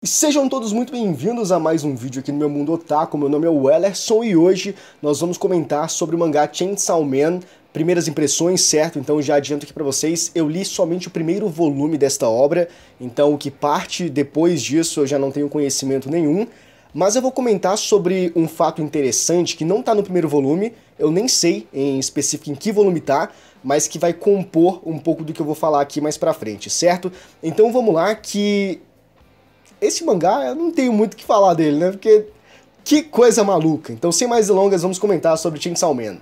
E sejam todos muito bem-vindos a mais um vídeo aqui no meu mundo otaku. Meu nome é Wellerson e hoje nós vamos comentar sobre o mangá Chainsaw Man, primeiras impressões, certo? Então já adianto aqui pra vocês, eu li somente o primeiro volume desta obra, então o que parte depois disso eu já não tenho conhecimento nenhum, mas eu vou comentar sobre um fato interessante que não tá no primeiro volume, eu nem sei em específico em que volume tá, mas que vai compor um pouco do que eu vou falar aqui mais pra frente, certo? Então vamos lá que... esse mangá, eu não tenho muito o que falar dele, né? Porque que coisa maluca. Então, sem mais delongas, vamos comentar sobre Chainsaw Man.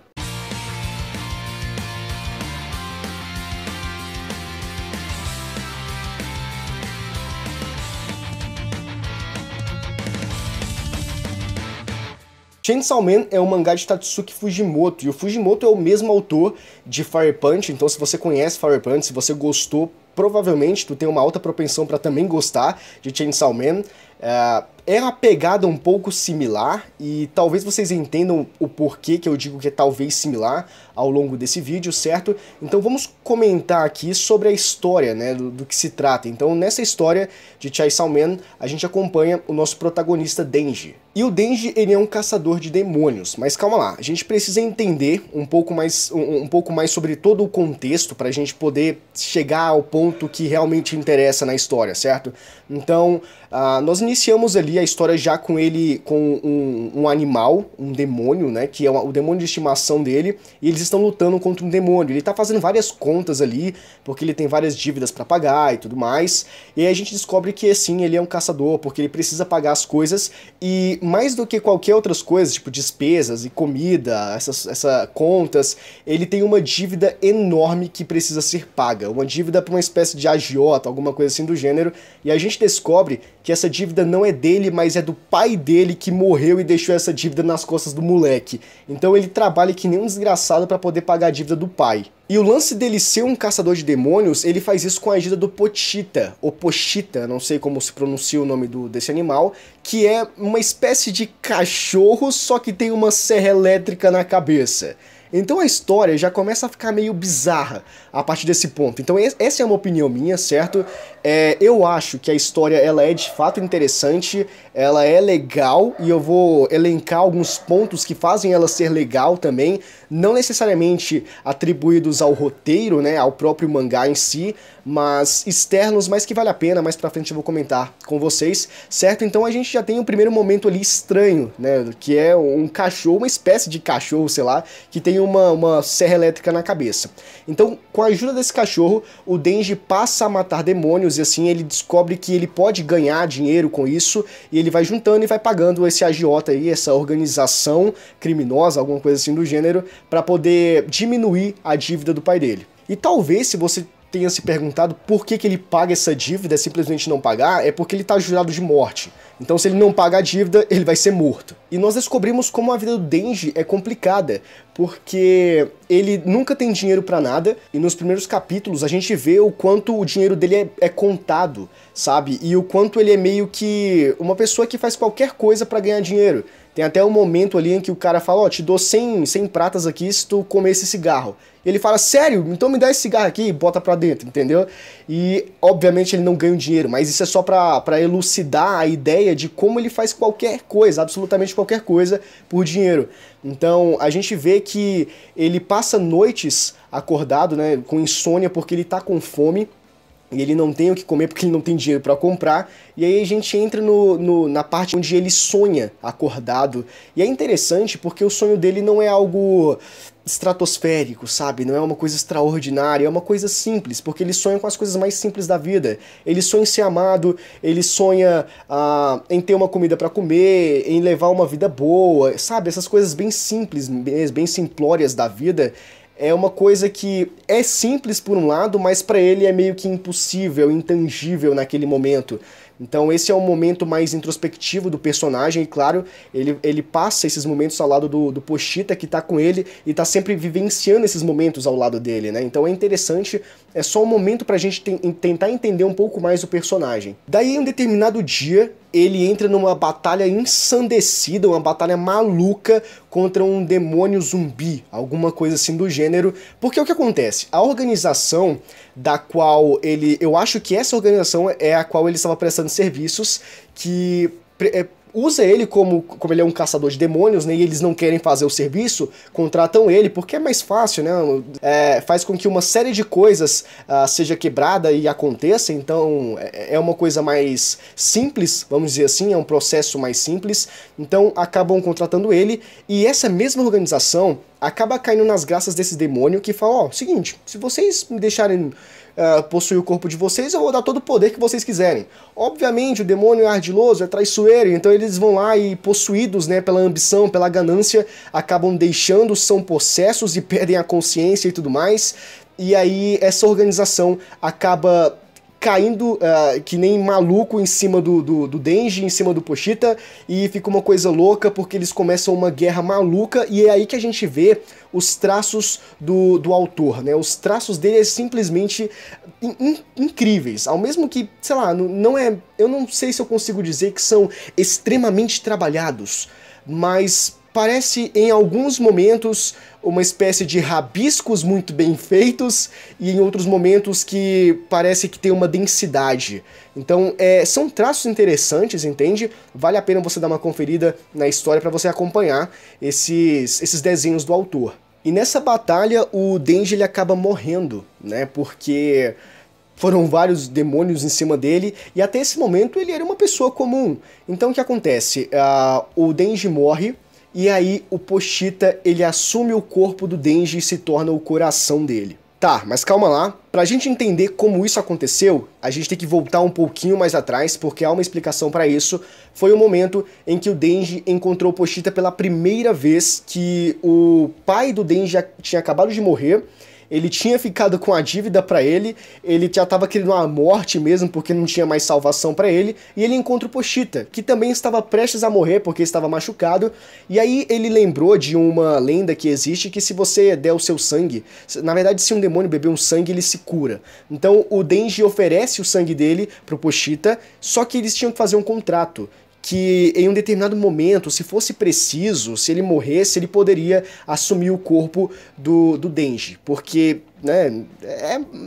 Chainsaw Man é um mangá de Tatsuki Fujimoto, e o Fujimoto é o mesmo autor de Fire Punch, então se você conhece Fire Punch, se você gostou, provavelmente tu tem uma alta propensão para também gostar de Chainsaw Man. É uma pegada um pouco similar, e talvez vocês entendam o porquê que eu digo que é talvez similar ao longo desse vídeo, certo? Então vamos comentar aqui sobre a história, né, do que se trata. Então nessa história de Chainsaw Man, a gente acompanha o nosso protagonista Denji. E o Denji, ele é um caçador de demônios, mas calma lá, a gente precisa entender um pouco mais sobre todo o contexto para a gente poder chegar ao ponto que realmente interessa na história, certo? Então, nós iniciamos ali a história já com ele, com um animal, um demônio, né, que é o demônio de estimação dele, e eles estão lutando contra um demônio. Ele tá fazendo várias contas ali, porque ele tem várias dívidas para pagar e tudo mais, e aí a gente descobre que, sim, ele é um caçador, porque ele precisa pagar as coisas, e mais do que qualquer outras coisas, tipo despesas e comida, essas contas, ele tem uma dívida enorme que precisa ser paga, uma dívida para uma espécie de agiota, alguma coisa assim do gênero, e a gente descobre que essa dívida não é dele, mas é do pai dele que morreu e deixou essa dívida nas costas do moleque. Então ele trabalha que nem um desgraçado para poder pagar a dívida do pai. E o lance dele ser um caçador de demônios, ele faz isso com a ajuda do Pochita, ou Pochita, não sei como se pronuncia o nome desse animal, que é uma espécie de cachorro, só que tem uma serra elétrica na cabeça. Então a história já começa a ficar meio bizarra a partir desse ponto. Então essa é uma opinião minha, certo? Eu acho que a história ela é de fato interessante, ela é legal, e eu vou elencar alguns pontos que fazem ela ser legal também, não necessariamente atribuídos ao roteiro, né, ao próprio mangá em si, mas externos, mas que vale a pena, mais pra frente eu vou comentar com vocês, certo? Então a gente já tem um primeiro momento ali estranho, né, que é um cachorro, uma espécie de cachorro, sei lá, que tem uma serra elétrica na cabeça. Então, com a ajuda desse cachorro, o Denji passa a matar demônios, e assim ele descobre que ele pode ganhar dinheiro com isso, e ele vai juntando e vai pagando esse agiota aí, essa organização criminosa, alguma coisa assim do gênero, para poder diminuir a dívida do pai dele. E talvez, se você tenha se perguntado por que ele paga essa dívida, simplesmente não pagar, é porque ele está jurado de morte. Então se ele não pagar a dívida, ele vai ser morto. E nós descobrimos como a vida do Denji é complicada, porque ele nunca tem dinheiro pra nada, e nos primeiros capítulos a gente vê o quanto o dinheiro dele é contado, sabe? E o quanto ele é meio que uma pessoa que faz qualquer coisa pra ganhar dinheiro. Tem até um momento ali em que o cara fala, ó, te dou 100 pratas aqui se tu comer esse cigarro. E ele fala, sério? Então me dá esse cigarro aqui e bota pra dentro, entendeu? E, obviamente, ele não ganha o dinheiro, mas isso é só pra elucidar a ideia de como ele faz qualquer coisa, absolutamente qualquer coisa, por dinheiro. Então, a gente vê que ele passa noites acordado, né, com insônia, porque ele tá com fome, e ele não tem o que comer porque ele não tem dinheiro para comprar, e aí a gente entra na parte onde ele sonha acordado, e é interessante porque o sonho dele não é algo estratosférico, sabe? Não é uma coisa extraordinária, é uma coisa simples, porque ele sonha com as coisas mais simples da vida. Ele sonha em ser amado, ele sonha em ter uma comida para comer, em levar uma vida boa, sabe? Essas coisas bem simples, bem simplórias da vida. É uma coisa que é simples por um lado, mas para ele é meio que impossível, intangível naquele momento. Então esse é o momento mais introspectivo do personagem, e claro, ele passa esses momentos ao lado do Pochita, que tá com ele, e tá sempre vivenciando esses momentos ao lado dele, né? Então é interessante, é só um momento pra gente tentar entender um pouco mais o personagem. Daí, em um determinado dia, ele entra numa batalha ensandecida, uma batalha maluca contra um demônio zumbi, alguma coisa assim do gênero. Porque o que acontece? A organização da qual ele... Eu acho que essa organização é a qual ele estava prestando serviços, que usa ele como ele é um caçador de demônios, né, e eles não querem fazer o serviço, contratam ele, porque é mais fácil, né, faz com que uma série de coisas seja quebrada e aconteça, então é uma coisa mais simples, vamos dizer assim, é um processo mais simples, então acabam contratando ele, e essa mesma organização acaba caindo nas graças desse demônio que fala, ó, seguinte, se vocês me deixarem possuir o corpo de vocês, eu vou dar todo o poder que vocês quiserem. Obviamente, o demônio é ardiloso, é traiçoeiro, então eles vão lá e, possuídos, né, pela ambição, pela ganância, acabam deixando, são possessos e perdem a consciência e tudo mais. E aí essa organização acaba caindo que nem maluco em cima do Denji, em cima do Pochita, e fica uma coisa louca porque eles começam uma guerra maluca, e é aí que a gente vê os traços do autor, né? Os traços dele são simplesmente incríveis, ao mesmo que, sei lá, eu não sei se eu consigo dizer que são extremamente trabalhados, mas parece em alguns momentos uma espécie de rabiscos muito bem feitos e em outros momentos que parece que tem uma densidade. Então são traços interessantes, entende? Vale a pena você dar uma conferida na história para você acompanhar esses desenhos do autor. E nessa batalha o Denji ele acaba morrendo, né? Porque foram vários demônios em cima dele, e até esse momento ele era uma pessoa comum. Então o que acontece? O Denji morre, e aí o Pochita ele assume o corpo do Denji e se torna o coração dele. Tá, mas calma lá. Pra gente entender como isso aconteceu, a gente tem que voltar um pouquinho mais atrás, porque há uma explicação pra isso. Foi o momento em que o Denji encontrou o Pochita pela primeira vez, que o pai do Denji tinha acabado de morrer. Ele tinha ficado com a dívida pra ele já tava querendo uma morte mesmo, porque não tinha mais salvação pra ele, e ele encontra o Pochita, que também estava prestes a morrer porque estava machucado, e aí ele lembrou de uma lenda que existe, que se você der o seu sangue, na verdade se um demônio beber um sangue, ele se cura. Então o Denji oferece o sangue dele pro Pochita, só que eles tinham que fazer um contrato, que em um determinado momento, se fosse preciso, se ele morresse, ele poderia assumir o corpo do Denji, porque, né,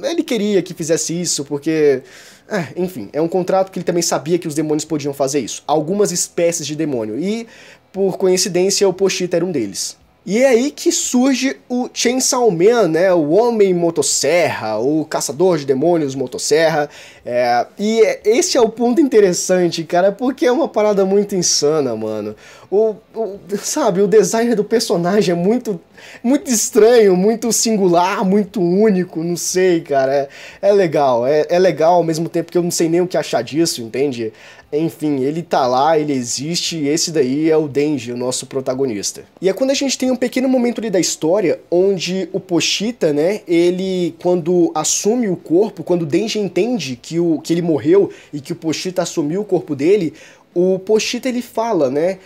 ele queria que fizesse isso, porque, enfim, é um contrato que ele também sabia que os demônios podiam fazer isso, algumas espécies de demônio, e, por coincidência, o Pochita era um deles. E é aí que surge o Chainsaw Man, né, o Homem Motosserra, o Caçador de Demônios Motosserra, e esse é o ponto interessante, cara, porque é uma parada muito insana, mano. Sabe, o design do personagem é muito estranho, muito singular, muito único, não sei, cara, é legal, é legal ao mesmo tempo que eu não sei nem o que achar disso, entende? Enfim, ele tá lá, ele existe, e esse daí é o Denji, o nosso protagonista. E é quando a gente tem um pequeno momento ali da história, onde o Pochita, né, ele, quando assume o corpo, quando o Denji entende que ele morreu e que o Pochita assumiu o corpo dele, o Pochita ele fala, né,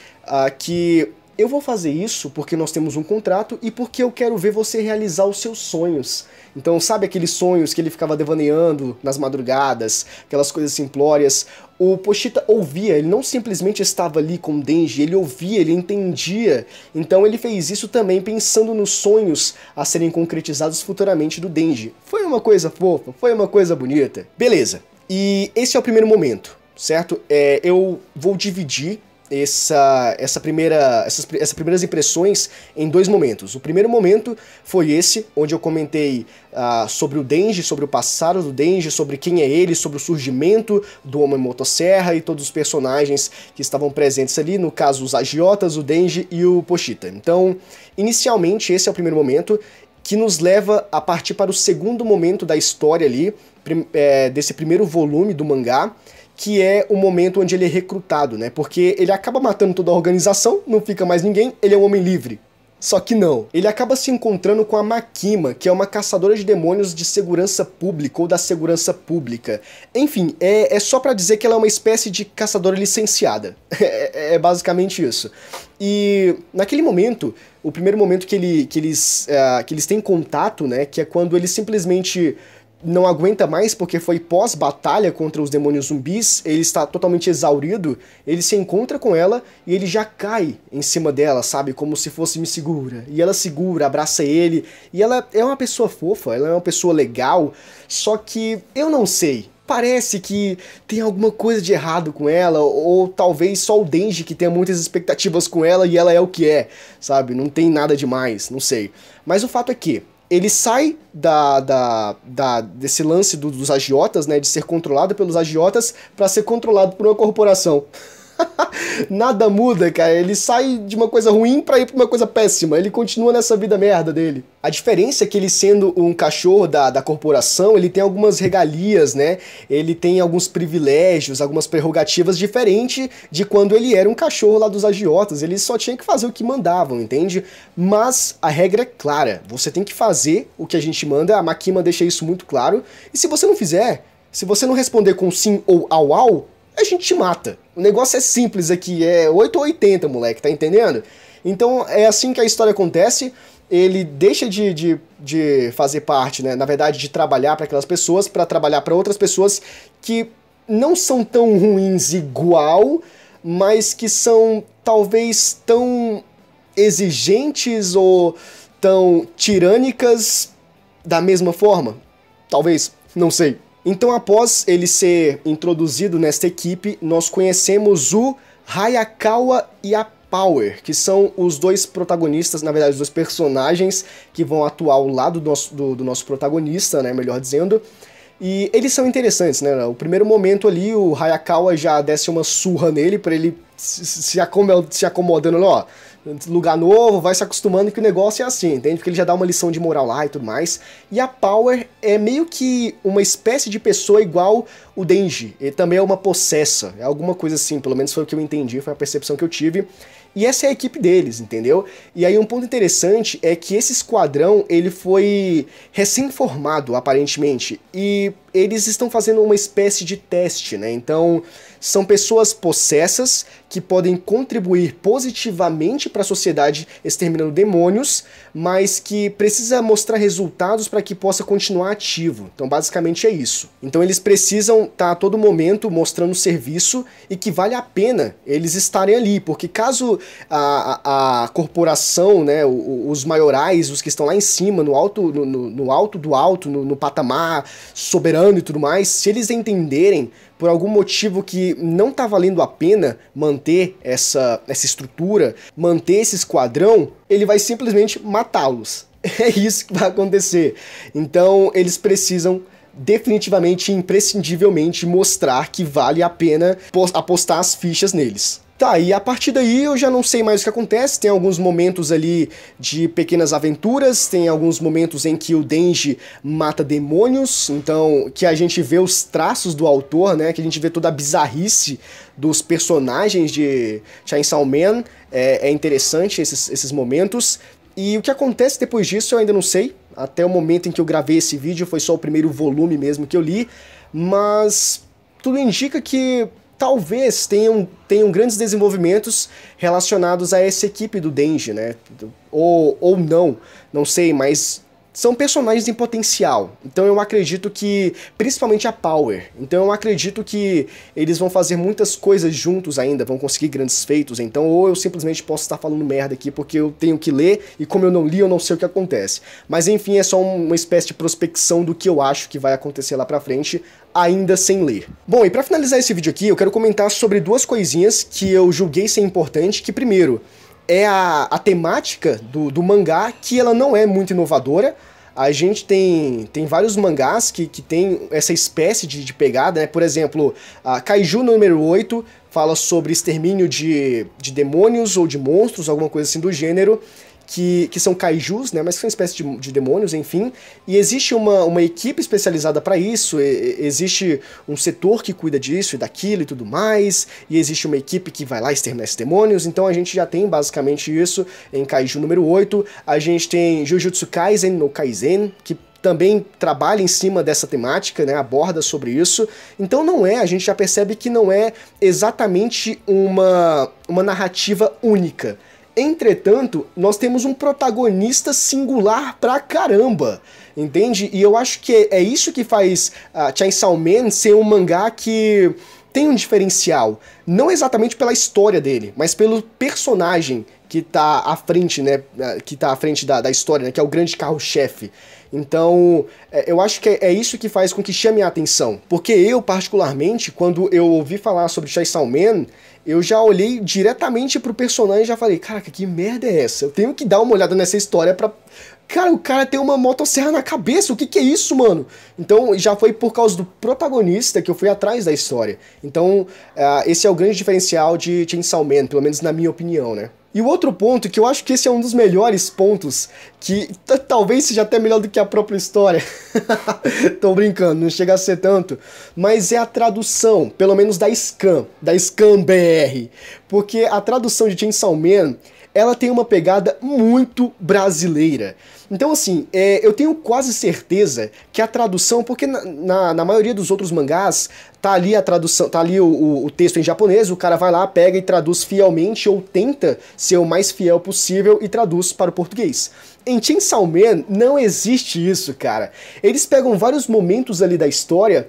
que eu vou fazer isso porque nós temos um contrato e porque eu quero ver você realizar os seus sonhos. Então, sabe aqueles sonhos que ele ficava devaneando nas madrugadas, aquelas coisas simplórias? O Pochita ouvia, ele não simplesmente estava ali com o Denji, ele ouvia, ele entendia. Então ele fez isso também pensando nos sonhos a serem concretizados futuramente do Denji. Foi uma coisa fofa, foi uma coisa bonita. Beleza, e esse é o primeiro momento, certo? Eu vou dividir essas primeiras impressões em dois momentos. O primeiro momento foi esse, onde eu comentei sobre o Denji, sobre o passado do Denji, sobre quem é ele, sobre o surgimento do Homem Motosserra e todos os personagens que estavam presentes ali, no caso os agiotas, o Denji e o Pochita. Então, inicialmente, esse é o primeiro momento, que nos leva a partir para o segundo momento da história ali, desse primeiro volume do mangá, que é o momento onde ele é recrutado, né? Porque ele acaba matando toda a organização, não fica mais ninguém, ele é um homem livre. Só que não. Ele acaba se encontrando com a Makima, que é uma caçadora de demônios de segurança pública, ou da segurança pública. Enfim, é só pra dizer que ela é uma espécie de caçadora licenciada. É basicamente isso. E naquele momento, o primeiro momento que eles têm contato, né? Que é quando ele simplesmente não aguenta mais porque foi pós-batalha contra os demônios zumbis, ele está totalmente exaurido, ele se encontra com ela e ele já cai em cima dela, sabe? Como se fosse me segura. E ela segura, abraça ele, e ela é uma pessoa fofa, ela é uma pessoa legal, só que eu não sei. Parece que tem alguma coisa de errado com ela, ou talvez só o Denji que tenha muitas expectativas com ela e ela é o que é, sabe? Não tem nada demais, não sei. Mas o fato é que ele sai desse lance dos agiotas, né, de ser controlado pelos agiotas, para ser controlado por uma corporação. Nada muda, cara. Ele sai de uma coisa ruim pra ir pra uma coisa péssima. Ele continua nessa vida merda dele. A diferença é que ele, sendo um cachorro da corporação, ele tem algumas regalias, né? Ele tem alguns privilégios, algumas prerrogativas diferentes de quando ele era um cachorro lá dos agiotas. Ele só tinha que fazer o que mandavam, entende? Mas a regra é clara. Você tem que fazer o que a gente manda. A Makima deixa isso muito claro. E se você não fizer, se você não responder com sim ou au, a gente te mata. O negócio é simples aqui, é 8 ou 80, moleque, tá entendendo? Então é assim que a história acontece, ele deixa de fazer parte, né, na verdade de trabalhar para aquelas pessoas, para trabalhar para outras pessoas que não são tão ruins igual, mas que são talvez tão exigentes ou tão tirânicas da mesma forma. Talvez, não sei. Então, após ele ser introduzido nesta equipe, nós conhecemos o Hayakawa e a Power, que são os dois protagonistas, na verdade, os dois personagens que vão atuar ao lado do nosso protagonista, né, melhor dizendo. E eles são interessantes, né? O primeiro momento ali, o Hayakawa já desce uma surra nele pra ele se acomodando, ó, lugar novo, vai se acostumando que o negócio é assim, entende? Porque ele já dá uma lição de moral lá e tudo mais. E a Power é meio que uma espécie de pessoa igual o Denji. Ele também é uma possessa, é alguma coisa assim, pelo menos foi o que eu entendi, foi a percepção que eu tive. E essa é a equipe deles, entendeu? E aí um ponto interessante é que esse esquadrão, ele foi recém-formado, aparentemente, e eles estão fazendo uma espécie de teste, né? Então, são pessoas possessas que podem contribuir positivamente para a sociedade exterminando demônios, mas que precisa mostrar resultados para que possa continuar ativo. Então, basicamente é isso. Então, eles precisam estar a todo momento mostrando serviço e que vale a pena eles estarem ali, porque caso a corporação, né, os maiorais, os que estão lá em cima, no alto do alto, no patamar soberano e tudo mais, se eles entenderem por algum motivo que não tá valendo a pena manter essa estrutura, manter esse esquadrão, ele vai simplesmente matá-los. É isso que vai acontecer. Então eles precisam definitivamente e imprescindivelmente mostrar que vale a pena apostar as fichas neles. Tá, e a partir daí eu já não sei mais o que acontece, tem alguns momentos ali de pequenas aventuras, tem alguns momentos em que o Denji mata demônios, então que a gente vê os traços do autor, né, que a gente vê toda a bizarrice dos personagens de Chainsaw Man, é interessante esses momentos. E o que acontece depois disso eu ainda não sei, até o momento em que eu gravei esse vídeo foi só o primeiro volume mesmo que eu li, mas tudo indica que talvez tenham grandes desenvolvimentos relacionados a essa equipe do Denji, né? Ou não sei, mas são personagens em potencial. Então eu acredito que, principalmente a Power, então eu acredito que eles vão fazer muitas coisas juntos ainda, vão conseguir grandes feitos, então ou eu simplesmente posso estar falando merda aqui porque eu tenho que ler e como eu não li eu não sei o que acontece. Mas enfim, é só uma espécie de prospecção do que eu acho que vai acontecer lá pra frente, ainda sem ler. Bom, e pra finalizar esse vídeo aqui, eu quero comentar sobre duas coisinhas que eu julguei ser importante, que primeiro é a temática do mangá, que ela não é muito inovadora. A gente tem vários mangás que tem essa espécie de pegada, né? Por exemplo, a Kaiju número 8 fala sobre extermínio de demônios ou de monstros, alguma coisa assim do gênero, que são kaijus, né, mas que são uma espécie de demônios, enfim, e existe uma equipe especializada para isso, existe um setor que cuida disso e daquilo e tudo mais, e existe uma equipe que vai lá exterminar esses demônios, então a gente já tem basicamente isso em Kaiju número 8, a gente tem Jujutsu Kaisen no Kaisen, que também trabalha em cima dessa temática, né, aborda sobre isso, então a gente já percebe que não é exatamente uma narrativa única. Entretanto, nós temos um protagonista singular pra caramba, entende? E eu acho que é isso que faz Chainsaw Man ser um mangá que tem um diferencial, não exatamente pela história dele, mas pelo personagem que tá à frente, né, que tá à frente da história, né, que é o grande carro-chefe. Então, eu acho que é isso que faz com que chame a atenção, porque eu, particularmente, quando eu ouvi falar sobre Chainsaw Man, eu já olhei diretamente pro personagem e já falei, caraca, que merda é essa? Eu tenho que dar uma olhada nessa história pra... Cara, o cara tem uma motosserra na cabeça, o que é isso, mano? Então, já foi por causa do protagonista que eu fui atrás da história. Então, esse é o grande diferencial de Chainsaw Man, pelo menos na minha opinião, né? E o outro ponto, que eu acho que esse é um dos melhores pontos, que talvez seja até melhor do que a própria história, tô brincando, não chega a ser tanto, mas é a tradução, pelo menos da Scan BR, porque a tradução de Chainsaw Man, ela tem uma pegada muito brasileira. Então, assim, eu tenho quase certeza que a tradução, porque na maioria dos outros mangás, tá ali a tradução, tá ali o texto em japonês, o cara vai lá, pega e traduz fielmente, ou tenta ser o mais fiel possível e traduz para o português. Em Chainsaw Man, não existe isso, cara. Eles pegam vários momentos ali da história,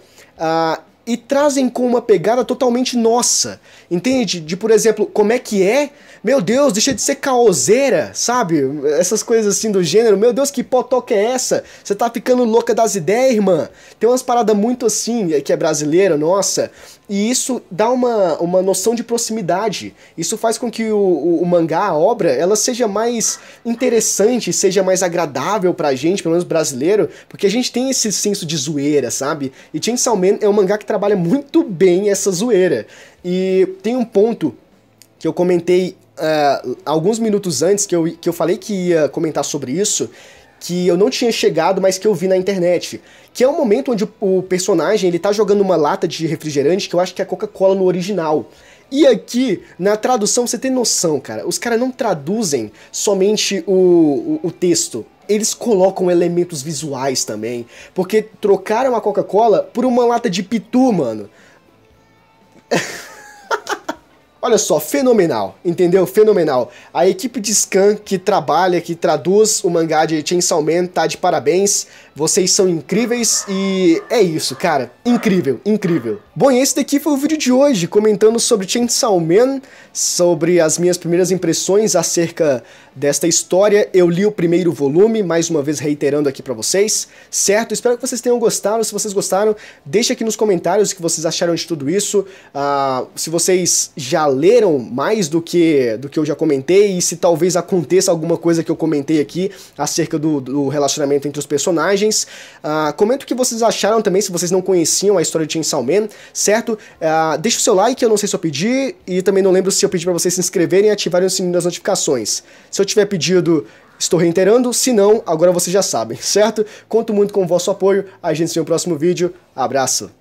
e trazem com uma pegada totalmente nossa, entende? De, por exemplo, como é que é? Meu Deus, deixa de ser caoseira, sabe? Essas coisas assim do gênero. Meu Deus, que potoca é essa? Você tá ficando louca das ideias, irmã? Tem umas paradas muito assim, que é brasileira, nossa. E isso dá uma noção de proximidade. Isso faz com que o mangá, a obra, ela seja mais interessante, seja mais agradável pra gente, pelo menos brasileiro, porque a gente tem esse senso de zoeira, sabe? E Chainsaw Man é um mangá que trabalha muito bem essa zoeira. E tem um ponto que eu comentei alguns minutos antes, que eu falei que ia comentar sobre isso, que eu não tinha chegado, mas que eu vi na internet. Que é um momento onde o personagem, ele tá jogando uma lata de refrigerante, que eu acho que é Coca-Cola no original. E aqui, na tradução, você tem noção, cara, os caras não traduzem somente o texto. Eles colocam elementos visuais também, porque trocaram a Coca-Cola por uma lata de pitu, mano. Olha só, fenomenal, entendeu? Fenomenal. A equipe de Scan que trabalha, que traduz o mangá de Chainsaw Man tá de parabéns. Vocês são incríveis e é isso, cara. Incrível, incrível. Bom, e esse daqui foi o vídeo de hoje, comentando sobre Chainsaw Man, sobre as minhas primeiras impressões acerca desta história. Eu li o primeiro volume, mais uma vez reiterando aqui pra vocês, certo? Espero que vocês tenham gostado. Se vocês gostaram, deixa aqui nos comentários o que vocês acharam de tudo isso. Se vocês já leram mais do que eu já comentei, e se talvez aconteça alguma coisa que eu comentei aqui acerca do relacionamento entre os personagens. Comenta o que vocês acharam também, se vocês não conheciam a história de Chainsaw Man, certo? Deixa o seu like, eu não sei se eu pedi, e também não lembro se eu pedi pra vocês se inscreverem e ativarem o sininho das notificações. Se eu tiver pedido, estou reiterando, se não, agora vocês já sabem, certo? Conto muito com o vosso apoio, a gente se vê no próximo vídeo, abraço!